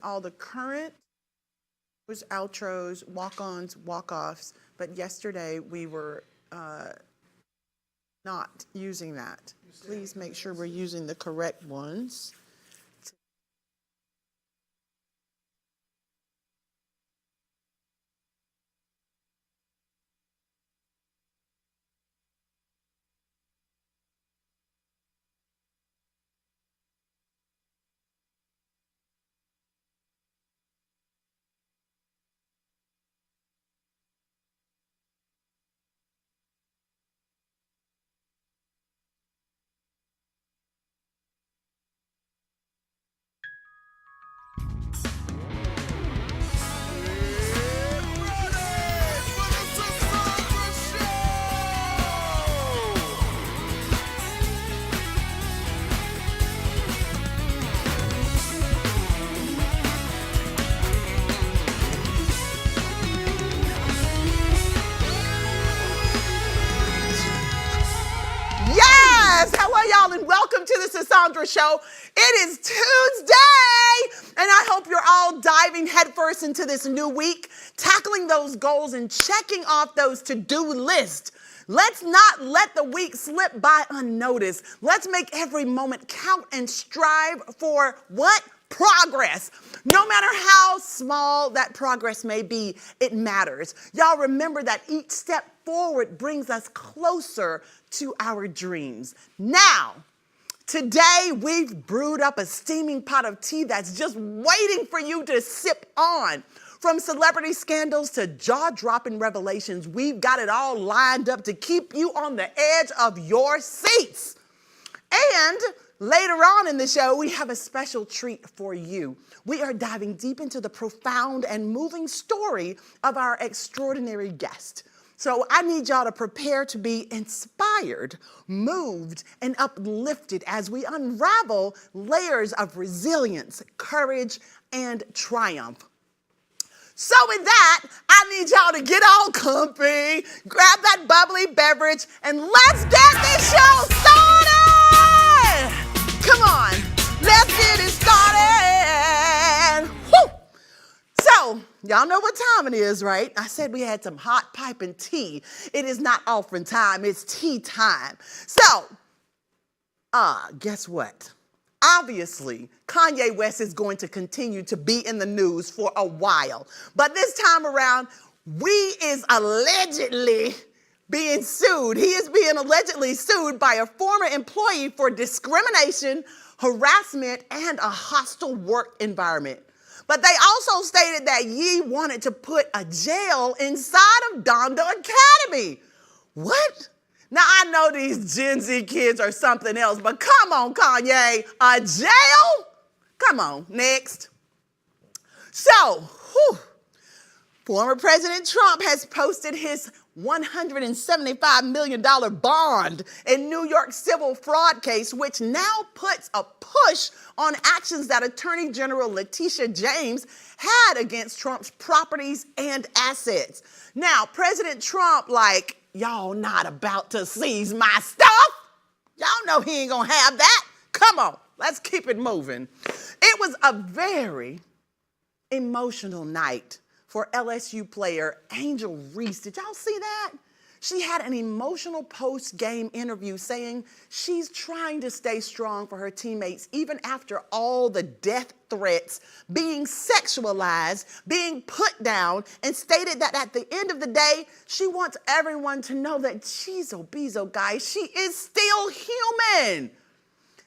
all the current outros, walk-ons, walk-offs, but yesterday we were not using that. Please make sure we're using the correct ones. Yes! Hello, y'all, and welcome to the Sisaundra Show. It is Tuesday, and I hope you're all diving headfirst into this new week, tackling those goals and checking off those to-do lists. Let's not let the week slip by unnoticed. Let's make every moment count and strive for what? Progress. No matter how small that progress may be, it matters. Y'all remember that each step forward brings us closer to our dreams. Now, today we've brewed up a steaming pot of tea that's just waiting for you to sip on. From celebrity scandals to jaw-dropping revelations, we've got it all lined up to keep you on the edge of your seats. And later on in the show, we have a special treat for you. We are diving deep into the profound and moving story of our extraordinary guest. So I need y'all to prepare to be inspired, moved, and uplifted as we unravel layers of resilience, courage, and triumph. So with that, I need y'all to get all comfy, grab that bubbly beverage, and let's get this show started! Come on, let's get it started! Woo! So, y'all know what time it is, right? I said we had some hot piping tea. It is not offering time, it's tea time. So, guess what? Obviously, Kanye West is going to continue to be in the news for a while. But this time around, we is allegedly being sued. He is being allegedly sued by a former employee for discrimination, harassment, and a hostile work environment. But they also stated that Ye wanted to put a jail inside of Donda Academy. What? Now, I know these Gen Z kids are something else, but come on, Kanye, a jail? Come on, next. So, former President Trump has posted his $175 million bond in New York civil fraud case, which now puts a push on actions that Attorney General Letitia James had against Trump's properties and assets. Now, President Trump, y'all not about to seize my stuff. Y'all know he ain't gonna have that. Come on, let's keep it moving. It was a very emotional night for LSU player Angel Reese. Did y'all see that? She had an emotional post-game interview saying she's trying to stay strong for her teammates even after all the death threats, being sexualized, being put down, and stated that at the end of the day, she wants everyone to know that she's Obezo, guys. She is still human.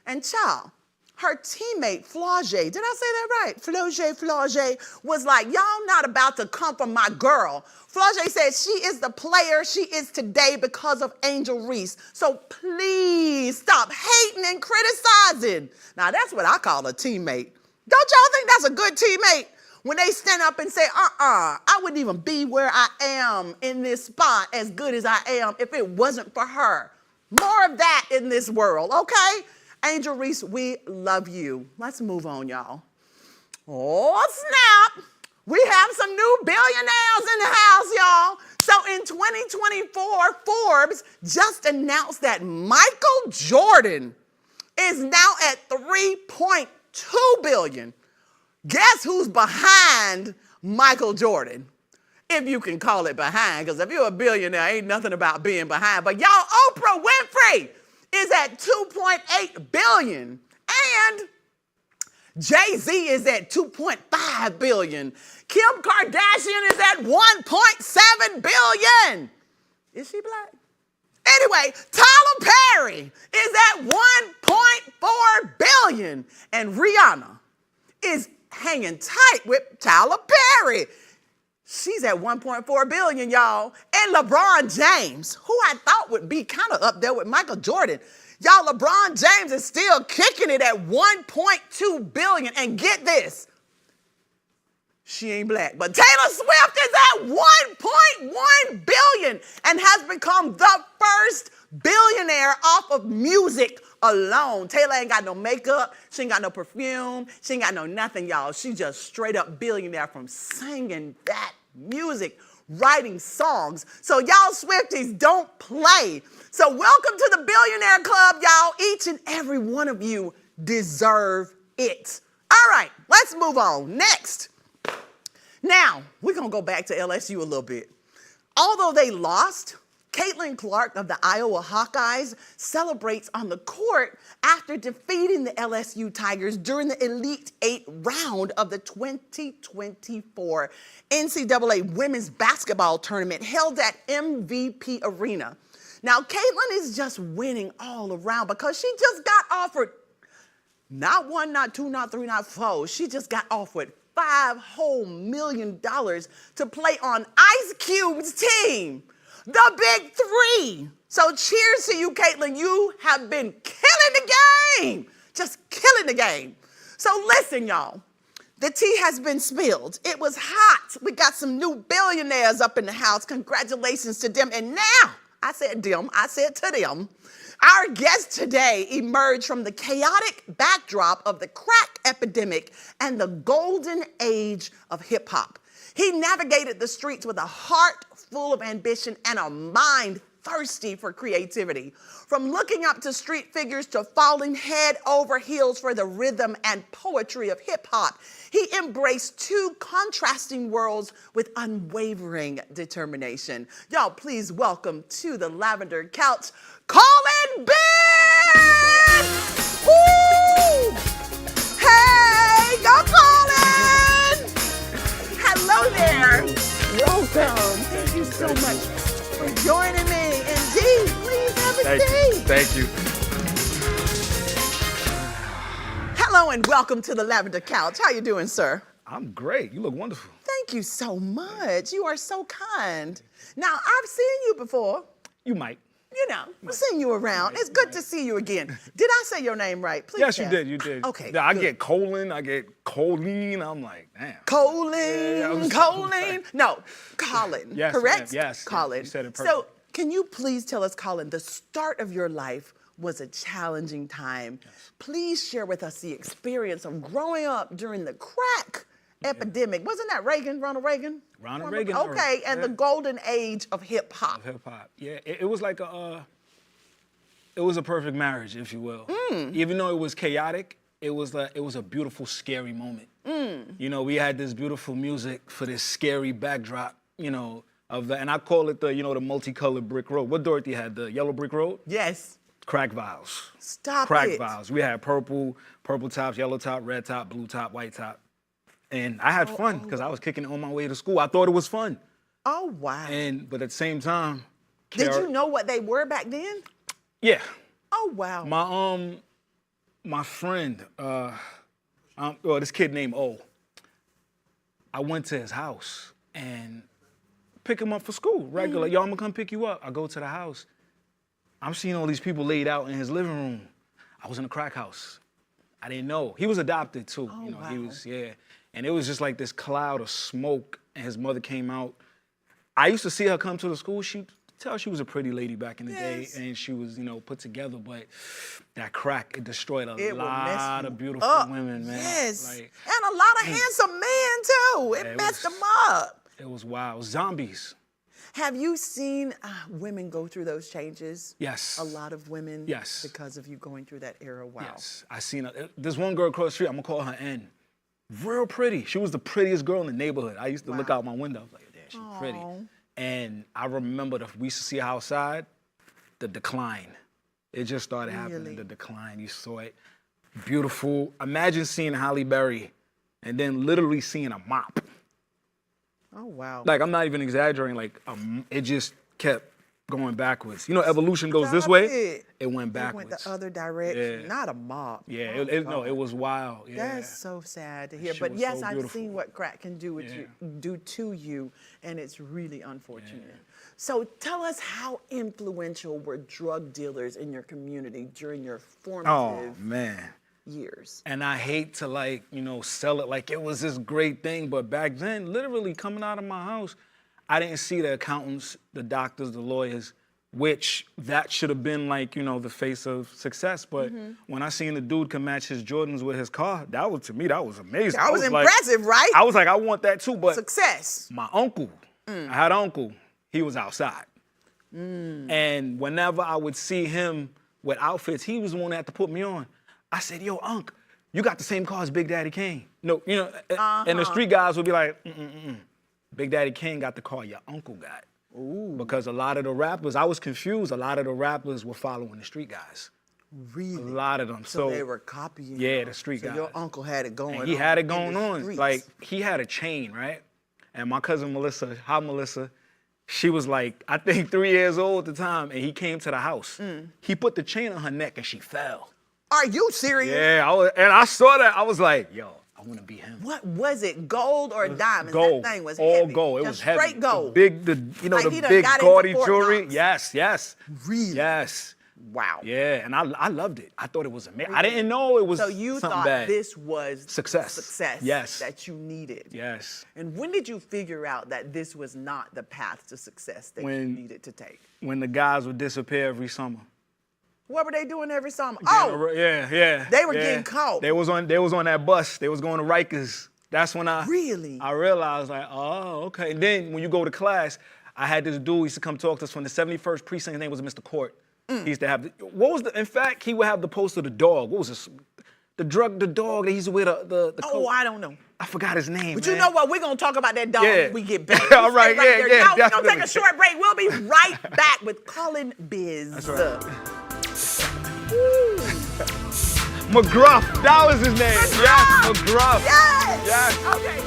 And child, her teammate, Flau'jae, did I say that right? Flau'jae was like, y'all not about to come for my girl. Flau'jae said she is the player she is today because of Angel Reese. So please stop hating and criticizing. Now that's what I call a teammate. Don't y'all think that's a good teammate? When they stand up and say, I wouldn't even be where I am in this spot as good as I am if it wasn't for her. More of that in this world, okay? Angel Reese, we love you. Let's move on, y'all. Oh, snap. We have some new billionaires in the house, y'all. So in 2024, Forbes just announced that Michael Jordan is now at $3.2 billion. Guess who's behind Michael Jordan? If you can call it behind, because if you're a billionaire, ain't nothing about being behind. But y'all, Oprah Winfrey is at 2.8 billion. And Jay-Z is at 2.5 billion. Kim Kardashian is at 1.7 billion. Is she black? Anyway, Tyler Perry is at 1.4 billion. And Rihanna is hanging tight with Tyler Perry. She's at 1.4 billion, y'all. And LeBron James, who I thought would be kind of up there with Michael Jordan. Y'all, LeBron James is still kicking it at 1.2 billion. And get this, she ain't black, but Taylor Swift is at 1.1 billion and has become the first billionaire off of music alone. Taylor ain't got no makeup. She ain't got no perfume. She ain't got no nothing, y'all. She just straight up billionaire from singing that music, writing songs. So y'all Swifties, don't play. So welcome to the Billionaire Club, y'all. Each and every one of you deserve it. All right, let's move on. Next. Now, we're going to go back to LSU a little bit. Although they lost, Caitlin Clark of the Iowa Hawkeyes celebrates on the court after defeating the LSU Tigers during the Elite Eight round of the 2024 NCAA Women's Basketball Tournament held at MVP Arena. Now, Caitlin is just winning all around because she just got offered not one, not two, not three, not four. She just got offered $5 whole million to play on Ice Cube's team, the Big Three. So cheers to you, Caitlin. You have been killing the game, just killing the game. So listen, y'all, the tea has been spilled. It was hot. We got some new billionaires up in the house. Congratulations to them. And now, I said to them, our guest today emerged from the chaotic backdrop of the crack epidemic and the golden age of hip hop. He navigated the streets with a heart full of ambition and a mind thirsty for creativity. From looking up to street figures to falling head over heels for the rhythm and poetry of hip hop, he embraced two contrasting worlds with unwavering determination. Y'all, please welcome to the Lavender Couch, Colin Biggs! Woo! Hey, go Colin! Hello there. Welcome. Thank you so much for joining me. Indeed, please have a seat. Thank you. Hello and welcome to the Lavender Couch. How you doing, sir? I'm great. You look wonderful. Thank you so much. You are so kind. Now, I've seen you before. You might. You know, I've seen you around. It's good to see you again. Did I say your name right? Please. Yes, you did. You did. Okay. Yeah, I get Colin. I get Colleen. I'm like, damn. Colleen. Colleen. No, Colin. Yes, correct? yes. Colin. You said it perfect. So, can you please tell us, Colin, the start of your life was a challenging time. Yes. Please share with us the experience of growing up during the crack epidemic. Wasn't that Reagan, Ronald Reagan? Ronald Reagan. Okay, and the golden age of hip hop. Of hip hop. Yeah, it was like it was a perfect marriage, if you will. Even though it was chaotic, it was a beautiful, scary moment. You know, we had this beautiful music for this scary backdrop, you know, and I call it the multicolored brick road. What Dorothy had, the yellow brick road? Yes. Crack vials. Stop Crack it. vials. We had purple tops, yellow top, red top, blue top, white top. And I had fun because I was kicking it on my way to school. I thought it was fun. Oh, wow. But at the same time, did you know what they were back then? Yeah. Oh, wow. My friend, this kid named O, I went to his house and pick him up for school, regular. Yo, I'm gonna come pick you up. I go to the house. I'm seeing all these people laid out in his living room. I was in a crack house. I didn't know. He was adopted too. Oh, you know, wow. He was, yeah. And it was just like this cloud of smoke, and his mother came out. I used to see her come to the school. She was a pretty lady back in the day, and she was, you know, put together, but that crack, it destroyed a lot of beautiful women, man. Yes, like, and a lot of handsome men too. It messed them up. It was wild. Zombies. Have you seen women go through those changes? Yes. A lot of women? Yes. Because of you going through that era? Wow. Yes. I seen her. There's one girl across the street, I'm gonna call her N. real pretty. She was the prettiest girl in the neighborhood. I used to look out my window. I was like, damn, she's pretty. And I remember we used to see her outside, the decline. It just started happening, the decline. You saw it. Beautiful. Imagine seeing Halle Berry and then literally seeing a mop. Oh, wow. Like, I'm not even exaggerating. Like, it just kept going backwards. You know, evolution goes this way. It went backwards. It went the other direction. Yeah. Not a mop. Yeah, it was wild. Yeah. That's so sad to hear. She But was yes, so I've beautiful. seen what crack can do with you, do to you, and it's really unfortunate. So tell us, how influential were drug dealers in your community during your formative years? And I hate to, like, you know, sell it like it was this great thing, but back then, literally coming out of my house, I didn't see the accountants, the doctors, the lawyers, which that should have been, like, you know, the face of success. But when I seen the dude can match his Jordans with his car, that was, to me, that was amazing. That was impressive, right? I was like, I want that too. But success. My uncle, I had an uncle, he was outside. And whenever I would see him with outfits, he was the one that had to put me on. I said, yo, Unc, you got the same car as Big Daddy Kane. No, you know, and the street guys would be like, Big Daddy Kane got the car your uncle got. Ooh. Because a lot of the rappers, I was confused, a lot of the rappers were following the street guys. Really? A lot of them. So they were copying. Yeah, the street so guys. your uncle had it going on. And he had it going on. Streets. Like, he had a chain, right? And my cousin Melissa, Melissa, she was like, I think 3 years old at the time, and he came to the house. He put the chain on her neck and she fell. Are you serious? Yeah, and I saw that. I was like, yo, I want to be him. What was it, gold or diamonds? Gold. That thing was all heavy. gold. It Just was heavy. straight gold. The Like big gaudy jewelry. Yes. Really? Yes. Wow. Yeah, and I loved it. I thought it was amazing. Really? I didn't know it was So you something thought bad. this was Success. Yes. That you needed. Yes. And when did you figure out that this was not the path to success that you needed to take? When the guys would disappear every summer. What were they doing every summer? Yeah. They were getting caught. They was on that bus. They was going to Rikers. That's when I realized, like, oh, okay. And then when you go to class, I had this dude who used to come talk to us from the 71st precinct. His name was Mr. Court. He used to have in fact, he would have the poster of the dog. What was this? The dog that he used to wear the coat. Oh, I don't know. I forgot his name. But man. you know what? We're going to talk about that dog when we get back. All right, yeah. We're going to take a short break. We'll be right back with Callin' Biz. That's right. McGruff, that was his name. Yes, McGruff. Yes. Okay.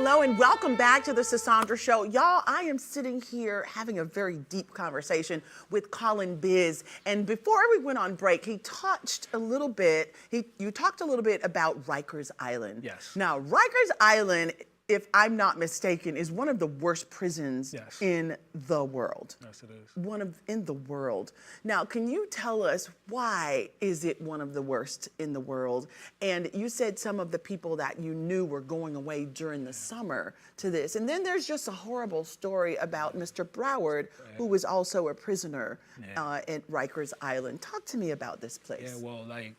Hello and welcome back to the Sisaundra Show. Y'all, I am sitting here having a very deep conversation with Colin Biz. And before we went on break, you talked a little bit about Rikers Island. Yes. Now, Rikers Island, if I'm not mistaken, is one of the worst prisons Yes. in the world. Yes, it is. In the world. Now, can you tell us why is it one of the worst in the world? And you said some of the people that you knew were going away during the summer to this. And then there's just a horrible story about Mr. Broward, who was also a prisoner at Rikers Island. Talk to me about this place. Yeah, well, like,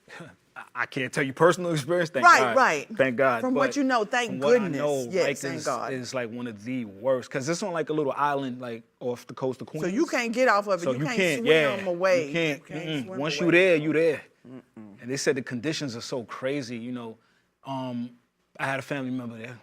I can't tell you personal experience. Thank God. Right. Thank God. From But what you know, thank from goodness. What I know, Yes, Rikers thank God. is like one of the worst because it's on like a little island, like off the coast of Queens. So you can't get off of it. So you can't swim away. You can't. Swim Once away. you're there, you're there. And they said the conditions are so crazy. You know, I had a family member there.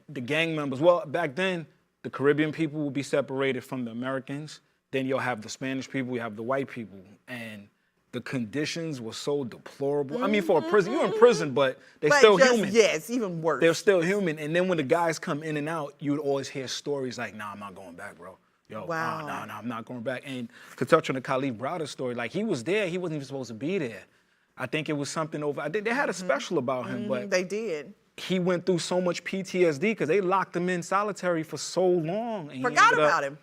The gang members. Well, back then, the Caribbean people would be separated from the Americans. Then you'll have the Spanish people. You have the white people, and the conditions were so deplorable. I mean, for a prison, you're in prison, but they're still human. Yes, even worse. They're still human. And then when the guys come in and out, you would always hear stories like, nah, I'm not going back, bro. Yo, Wow. nah, I'm not going back. And to touch on the Khalif Browder story, like he was there, he wasn't even supposed to be there. I think it was something over, they had a special about him, but They did. he went through so much PTSD because they locked him in solitary for so long. And he Forgot ended up- about him.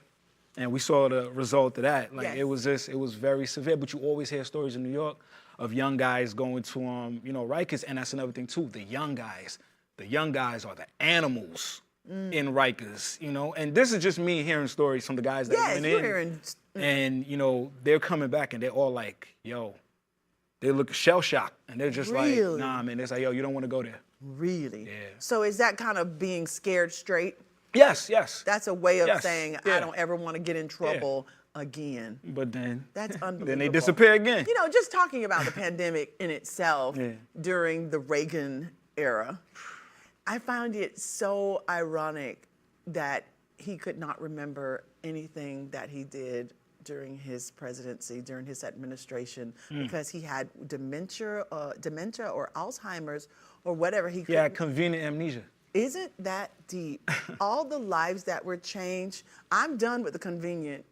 And we saw the result of that. Like Yes. it was very severe. But you always hear stories in New York of young guys going to Rikers, and that's another thing too. The young guys are the animals in Rikers, And this is just me hearing stories from the guys that Yes, went you're in. hearing. And they're coming back and they're all like, yo, they look shell shocked, and they're just Really? like, nah, man. They're like, yo, you don't want to go there. Really? Yeah. So is that kind of being scared straight? Yes. That's a way of Yes, saying, yeah. I don't ever want to get in trouble again. But then, That's unbelievable. then they disappear again. Just talking about the pandemic in itself Yeah. during the Reagan era, I found it so ironic that he could not remember anything that he did during his presidency, during his administration, because he had dementia or Alzheimer's or whatever. He Yeah, couldn't- convenient amnesia. Isn't that deep? All the lives that were changed. I'm done with the convenient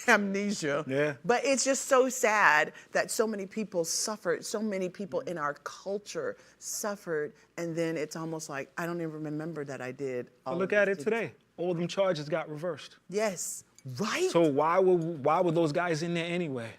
amnesia. Yeah. But it's just so sad that so many people suffered, so many people in our culture suffered, and then it's almost like, I don't even remember that I did. all Look of at these it things. today. All them charges got reversed. Yes, right? So why were those guys in there anyway?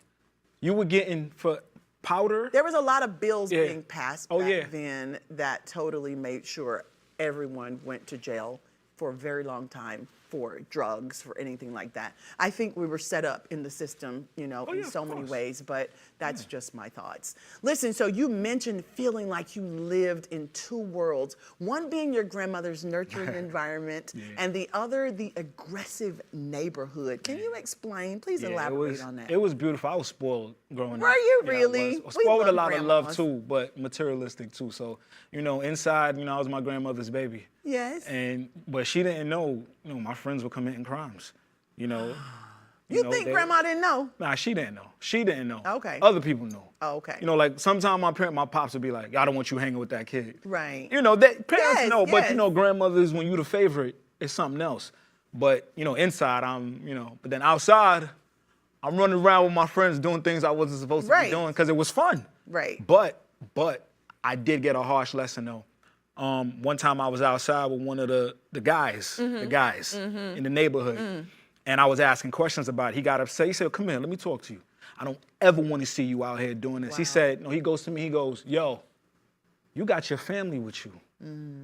You were getting for powder. There was a lot of bills Yeah. being passed Oh, back yeah. then that totally made sure everyone went to jail for a very long time for drugs, for anything like that. I think we were set up in the system, in yeah, so of many course. ways, but that's just my thoughts. Listen, so you mentioned feeling like you lived in two worlds, one being your grandmother's nurturing environment, and the other, the aggressive neighborhood. Can you explain? Please elaborate on that. It was beautiful. I was spoiled growing up. Were you Yeah, I really? was. We Spoiled with a love lot of love grandmas. too, but materialistic too. So, inside, I was my grandmother's baby. Yes. But she didn't know, my friends were committing crimes. You think grandma didn't know? Nah, she didn't know. She didn't know. Okay. Other people know. Oh, okay. Like sometimes my pops would be like, I don't want you hanging with that kid. Right. Parents Yes, know, but yes. grandmothers, when you the favorite, it's something else. But, inside but then outside, I'm running around with my friends doing things I wasn't supposed to Right. be doing because it was fun. Right. But I did get a harsh lesson though. One time I was outside with one of the guys, in the neighborhood, and I was asking questions about it. He got upset. He said, come here, let me talk to you. I don't ever want to see you out here doing this. He Wow. said, no, he goes to me, he goes, yo, you got your family with you.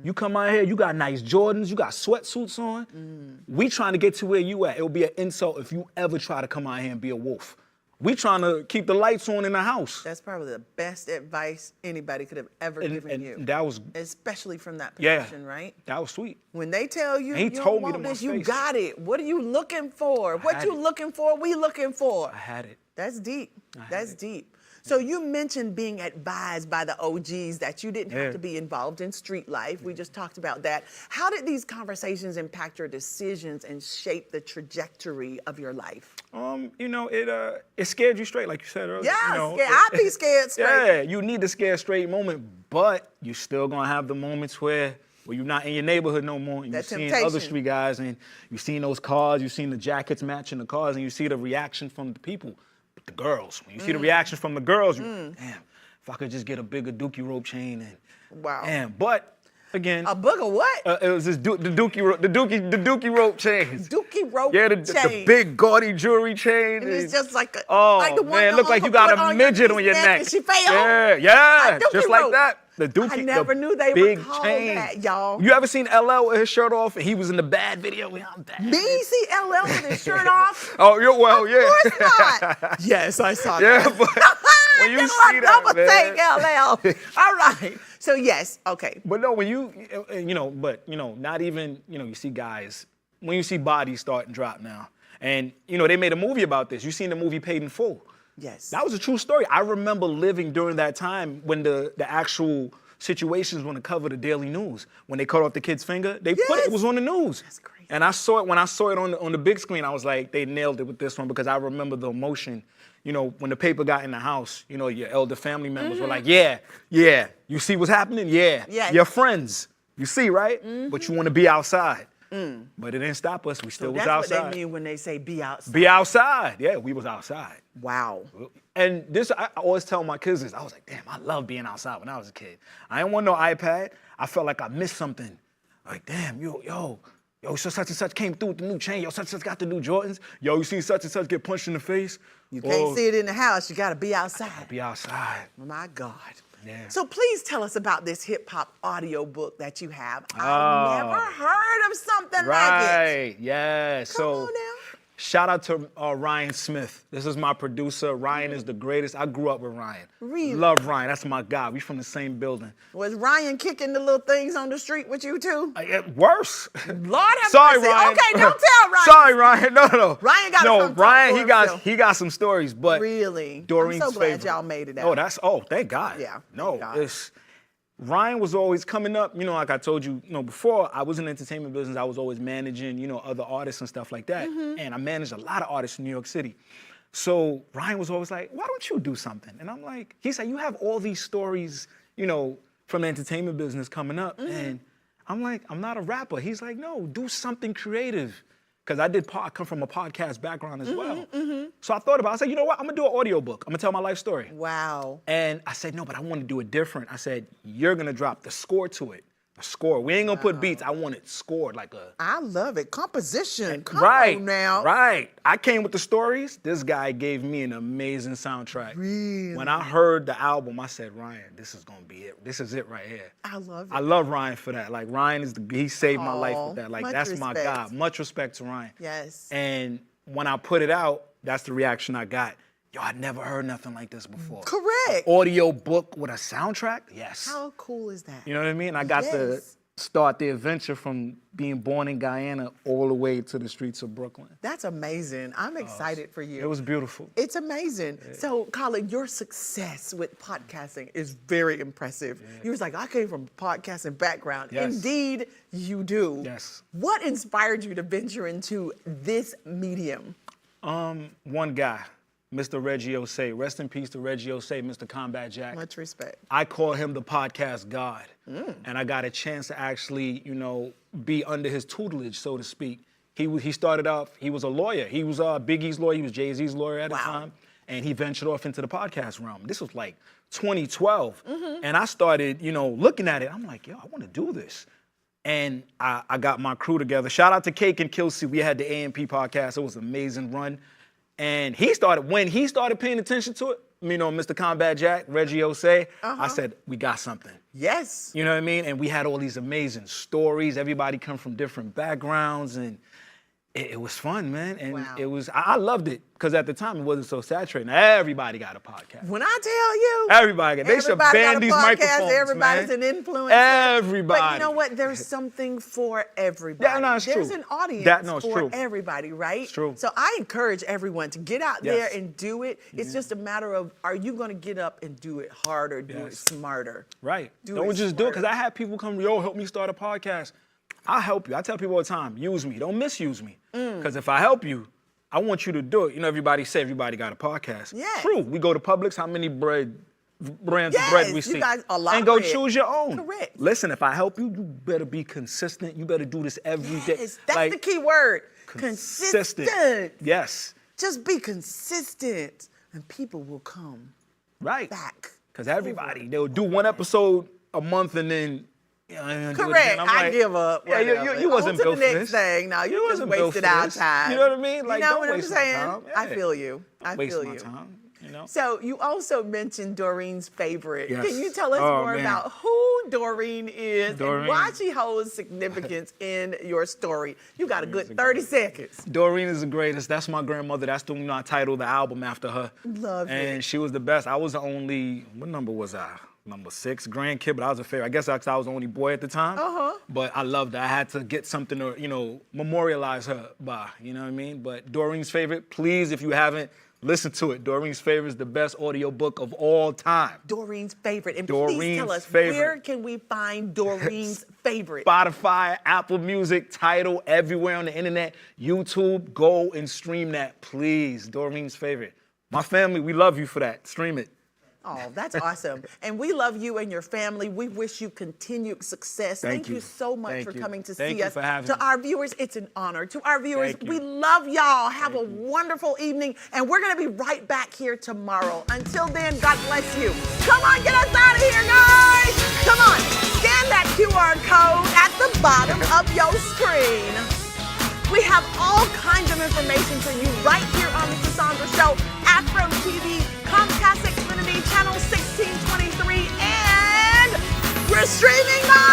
You come out here, you got nice Jordans, you got sweatsuits on. We trying to get to where you at. It'll be an insult if you ever try to come out here and be a wolf. We trying to keep the lights on in the house. That's probably the best advice anybody could have ever given you. And that was, Especially from that yeah, position, right? that was sweet. When they tell you And he you told don't me to want my this, you face. got it. What are you looking for? What had you it. looking for, we looking for. I had it. That's deep. had That's it. deep. So you mentioned being advised by the OGs that you didn't have Yeah. to be involved in street life. We just talked about that. How did these conversations impact your decisions and shape the trajectory of your life? It scared you straight, like you said earlier. Yeah, I'd be scared straight. Yeah, you need the scared straight moment, but you still gonna have the moments where where you're not in your neighborhood no more, and you're That seeing temptation. other street guys, and you've seen those cars, you've seen the jackets matching the cars, and you see the reaction from the people, the girls. When you see the reaction from the girls, you, damn, if I could just get a bigger dookie rope chain, and Wow. damn. But again, A book of what? it was this the dookie rope chains. Dookie rope Yeah, the chain. big gaudy jewelry chain. And it's just like a, Oh like the one man, the look like you uncle got put a on midget on niece's your neck. And she fell. Yeah, A dookie just like rope. that. The dookie. I never the knew they big would call chain. that, y'all. You ever seen LL with his shirt off and he was in the bad video? I'm bad. Me see LL with his shirt off? Oh, well, yeah. Of course not. Yes, I saw Yeah, that. but when you Didn't see I that, double man. take LL? All right. So yes, okay. But no, when not even, you see guys, when you see bodies start and drop now, and, they made a movie about this. You seen the movie Paid in Full. Yes. That was a true story. I remember living during that time when the actual situations were on the cover of the Daily News. When they cut off the kid's finger, they put it was on the news. That's crazy. And I saw it, when I saw it on the big screen, I was like, they nailed it with this one, because I remember the emotion. When the paper got in the house, your elder family members were like, yeah, you see what's happening? Yeah. Yes. Your friends, you see, right? But you want to be outside. But it didn't stop us. We still was That's outside. what they mean when they say be outside. Be outside. Yeah, we was outside. Wow. And this, I always tell my kids this. I was like, damn, I love being outside when I was a kid. I didn't want no iPad. I felt like I missed something. Like, damn, yo, such and such came through with the new chain. Yo, such and such got the new Jordans. Yo, you seen such and such get punched in the face. You can't see it in the house. You got to be I outside. be outside. My God. Yeah. So please tell us about this hip hop audio book that you have. Oh. I've never heard of something like it. Right, yeah. Come So on now. shout out to Ryan Smith. This is my producer. Ryan is the greatest. I grew up with Ryan. Really? Love Ryan. That's my guy. We from the same building. Was Ryan kicking the little things on the street with you too? Worse. Lord have Sorry, mercy. Ryan. Okay, don't tell Ryan. Sorry, Ryan. No. Ryan got no. some Ryan, talk for he got some stories, but Really? Doreen's I'm so glad favorite. y'all made it out. Thank God. Yeah, No, thank God. Ryan was always coming up, like I told you, before I was in the entertainment business, I was always managing, other artists and stuff like that. And I managed a lot of artists in New York City. So Ryan was always like, why don't you do something? And I'm like, he said, you have all these stories, from the entertainment business coming up. And I'm like, I'm not a rapper. He's like, no, do something creative. Because I come from a podcast background as well. So I thought about it. I said, you know what? I'm going to do an audio book. I'm going to tell my life story. Wow. And I said, no, but I want to do it different. I said, you're going to drop the score to it. A score. We ain't going to put beats. I want it scored like a... I love it. Composition. Come right, on now. Right. I came with the stories. This guy gave me an amazing soundtrack. Really? When I heard the album, I said, Ryan, this is going to be it. This is it right here. I love it. I love Ryan for that. Like, Ryan he saved my life with that. Like, much that's my respect. guy. Much respect to Ryan. Yes. And when I put it out, that's the reaction I got. Yo, I'd never heard nothing like this before. Correct. Audio book with a soundtrack? Yes. How cool is that? You know what I mean? I got to Yes. start the adventure from being born in Guyana all the way to the streets of Brooklyn. That's amazing. I'm excited for you. It was beautiful. It's amazing. So, Colin, your success with podcasting is very impressive. You was like, I came from a podcasting background. Yes. Indeed, you do. Yes. What inspired you to venture into this medium? One guy, Mr. Reggie Osei. Rest in peace to Reggie Osei, Mr. Combat Jack. Much respect. I call him the podcast god. And I got a chance to actually, be under his tutelage, so to speak. He started off, he was a lawyer. He was Big E's lawyer. He was Jay-Z's lawyer at the time. And he ventured off into the podcast realm. This was like 2012. And I started, looking at it. I'm like, yo, I want to do this. And I got my crew together. Shout out to Cake and Kelsey. We had the AMP podcast. It was an amazing run. And when he started paying attention to it, Mr. Combat Jack, Reggie Osei, I said, we got something. Yes. You know what I mean? And we had all these amazing stories. Everybody come from different backgrounds, and it was fun, man. And it was, I loved it, because at the time it wasn't so saturated. Now, everybody got a podcast. When I tell you, Everybody. They should ban these microphones, everybody's man. an influencer. Everybody. But you know what? There's something for everybody. Yeah, no, it's There's true. an audience It's for true. everybody, right? It's true. So I encourage everyone to get out there Yes. and do it. It's just a matter of, are you going to get up and do it harder, do it Yes. smarter? Right. Do Don't it just do it, because smarter. I have people come, yo, help me start a podcast. I'll help you. I tell people all the time, use me. Don't misuse me. Because if I help you, I want you to do it. Everybody say everybody got a podcast. Yes. True. We go to Publix. How many bread brands of Yes, bread we you see. guys, a lot and of go bread. choose your own. Correct. Listen, if I help you, you better be consistent. You better do this every day. Yes, that's the key word. Consistent. Yes. Just be consistent, and people will come Right. back. Because everybody, they'll do one episode a month and then. Correct. I give up. Yeah, you wasn't On to built the for next this. thing. No, you just wasn't built wasted for our this. time. You know what I mean? Like, you know don't what I'm waste my saying? time. I Yeah. feel you. Don't I waste feel my you. time. You know? So you also mentioned Doreen's favorite. Yes. Can you tell us Oh, more man. about who Doreen is and Doreen. why she holds significance in your story? You got a good 30 seconds. Doreen is the greatest. That's my grandmother. That's the one I titled the album after her. Love it. And she was the best. I was the only, what number was I? Number 6 grandkid, but I was a favorite. I guess I was the only boy at the time. But I loved her. I had to get something to, memorialize her by, you know what I mean? But Doreen's favorite, please, if you haven't, listen to it. Doreen's favorite is the best audiobook of all time. Doreen's favorite. And Doreen's please tell us, favorite. where can we find Doreen's favorite? Spotify, Apple Music, Tidal, everywhere on the internet, YouTube. Go and stream that, please. Doreen's favorite. My family, we love you for that. Stream it. Oh, that's awesome. And we love you and your family. We wish you continued success. Thank you so much Thank for you. coming to Thank see you us. for having To me. our viewers, it's an honor. To our viewers, Thank you. we love y'all. Have a wonderful evening. And we're going to be right back here tomorrow. Until then, God bless you. Come on, get us out of here, guys. Come on. Scan that QR code at the bottom of your screen. We have all kinds of information for you right here on the Sisaundra Show, Afro TV, Comcast Xfinity, Channel 1623, and we're streaming live.